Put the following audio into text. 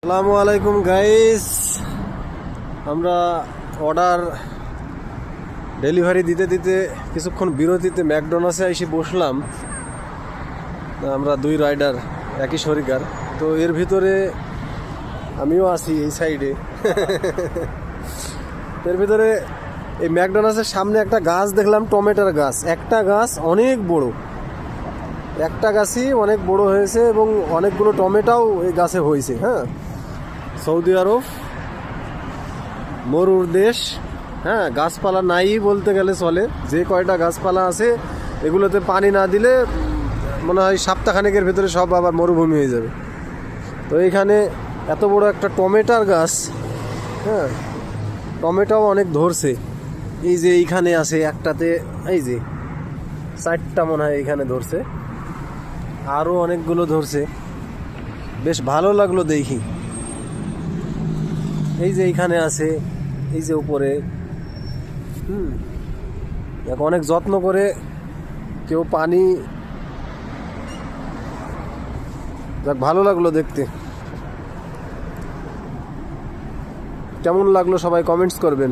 আসসালামু আলাইকুম গাইস, আমরা অর্ডার ডেলিভারি দিতে দিতে কিছুক্ষণ বিরতিতে ম্যাকডোনাল্ডসে এসে বসলাম। আমরা দুই রাইডার একই শরিকার, তো এর ভিতরে আমিও আছি এই সাইডে। এর ভিতরে এই ম্যাকডোনাল্ডসের সামনে একটা গাছ দেখলাম, টমেটোর গাছ। একটা গাছ অনেক বড়, একটা গাছই অনেক বড় হয়েছে এবং অনেকগুলো টমেটোও এই গাছে হয়েছে। হ্যাঁ, সৌদি আরব মরুর দেশ। হ্যাঁ, গাছপালা নাই বলতে গেলে চলে। যে কয়টা গাছপালা আছে এগুলোতে পানি না দিলে মনে হয় সপ্তাহখানেকের ভেতরে সব আবার মরুভূমি হয়ে যাবে। তো এইখানে এত বড় একটা টমেটোর গাছ, হ্যাঁ, টমেটোও অনেক ধরছে। এই যে এইখানে আছে একটাতে, এই যে 4টা মনে হয় এইখানে ধরছে, আরও অনেকগুলো ধরছে। বেশ ভালো লাগলো দেখি। এই যে এইখানে আছে, এই যে উপরে। অনেক যত্ন করে কেউ পানি, যাক ভালো লাগলো দেখতে। কেমন লাগলো সবাই কমেন্টস করবেন।